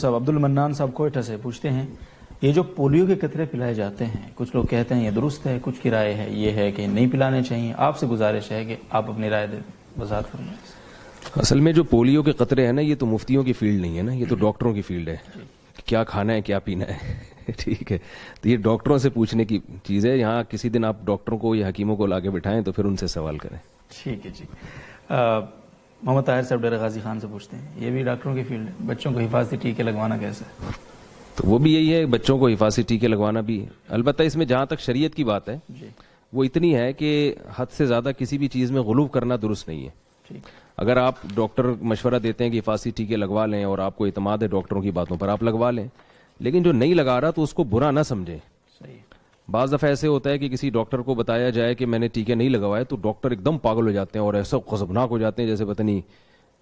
صاحب عبد المنان صاحب کوئٹہ سے پوچھتے ہیں، یہ جو پولیو کے قطرے پلائے جاتے ہیں، کچھ لوگ کہتے ہیں یہ درست ہے، کچھ کی رائے ہے یہ ہے کہ نہیں پلانے چاہیے. آپ سے گزارش ہے کہ آپ اپنی رائے وضاحت فرمائیں. اصل میں جو پولیو کے قطرے ہیں نا، یہ تو مفتیوں کی فیلڈ نہیں ہے نا، یہ تو ڈاکٹروں کی فیلڈ ہے. کیا کھانا ہے کیا پینا ہے ٹھیک ہے، تو یہ ڈاکٹروں سے پوچھنے کی چیز ہے. یہاں کسی دن آپ ڈاکٹروں کو یا حکیموں کو لا کے بٹھائیں تو پھر ان سے سوال کریں. ٹھیک ہے جی. محمد طاہر صاحب ڈیرہ غازی خان سے پوچھتے ہیں، یہ بھی ڈاکٹروں کی فیلڈ ہے، بچوں کو حفاظتی ٹیکے لگوانا کیسے ہے؟ تو وہ بھی یہی ہے، بچوں کو حفاظتی ٹیکے لگوانا بھی. البتہ اس میں جہاں تک شریعت کی بات ہے وہ اتنی ہے کہ حد سے زیادہ کسی بھی چیز میں غلو کرنا درست نہیں ہے. اگر آپ ڈاکٹر مشورہ دیتے ہیں کہ حفاظتی ٹیکے لگوا لیں اور آپ کو اعتماد ہے ڈاکٹروں کی باتوں پر، آپ لگوا لیں. لیکن جو نہیں لگا رہا تو اس کو برا نہ سمجھیں. بعض دفعہ ایسے ہوتا ہے کہ کسی ڈاکٹر کو بتایا جائے کہ میں نے ٹیکے نہیں لگوائے تو ڈاکٹر ایک دم پاگل ہو جاتے ہیں اور ایسا غضبناک ہو جاتے ہیں جیسے پتہ نہیں.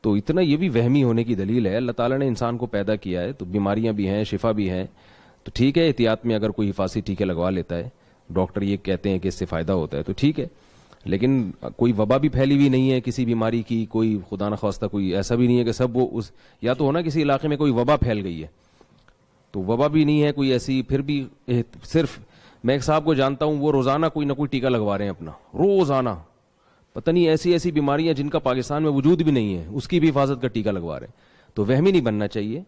تو اتنا یہ بھی وہمی ہونے کی دلیل ہے. اللہ تعالیٰ نے انسان کو پیدا کیا ہے تو بیماریاں بھی ہیں، شفا بھی ہیں. تو ٹھیک ہے، احتیاط میں اگر کوئی حفاظتی ٹیکے لگوا لیتا ہے، ڈاکٹر یہ کہتے ہیں کہ اس سے فائدہ ہوتا ہے تو ٹھیک ہے. لیکن کوئی وبا بھی پھیلی ہوئی نہیں ہے کسی بیماری کی، کوئی خدا نخواستہ کوئی ایسا بھی نہیں ہے کہ سب وہ اس یا تو ہونا کسی علاقے میں کوئی وبا پھیل گئی ہے تو وبا بھی نہیں ہے کوئی ایسی. پھر بھی صرف میں ایک صاحب کو جانتا ہوں، وہ روزانہ کوئی نہ کوئی ٹیکہ لگوا رہے ہیں اپنا، روزانہ. پتہ نہیں ایسی ایسی بیماریاں جن کا پاکستان میں وجود بھی نہیں ہے اس کی بھی حفاظت کا ٹیکہ لگوا رہے ہیں. تو وہمی نہیں بننا چاہیے.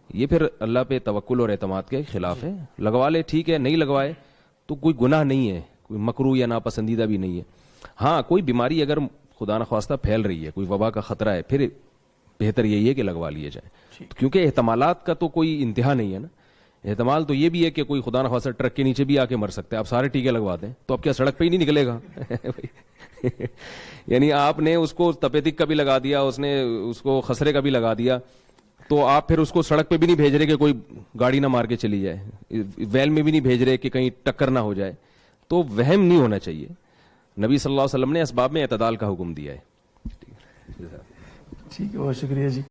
یہ پھر اللہ پہ توکل اور اعتماد کے خلاف ہے. لگوا لے ٹھیک ہے، نہیں لگوائے تو کوئی گناہ نہیں ہے، کوئی مکروہ یا ناپسندیدہ بھی نہیں ہے. ہاں کوئی بیماری اگر خدا نخواستہ پھیل رہی ہے، کوئی وبا کا خطرہ ہے، پھر بہتر یہی ہے کہ لگوا لیے جائے. کیونکہ احتمالات کا تو کوئی انتہا نہیں ہے نا. احتمال تو یہ بھی ہے کہ کوئی خدا نخواستہ ٹرک کے نیچے بھی آ کے مر سکتا ہے. آپ سارے ٹیکے لگوا دیں تو اب کیا سڑک پہ ہی نہیں نکلے گا یعنی آپ نے اس کو تپیتک کا بھی لگا دیا، اس نے اس کو خسرے کا بھی لگا دیا، تو آپ پھر اس کو سڑک پہ بھی نہیں بھیج رہے کہ کوئی گاڑی نہ مار کے چلی جائے، ویل میں بھی نہیں بھیج رہے کہ کہیں ٹکر نہ ہو جائے. تو وہم نہیں ہونا چاہیے. نبی صلی اللہ علیہ وسلم نے اسباب میں اعتدال کا حکم دیا ہے. ٹھیک ہے، بہت شکریہ جی.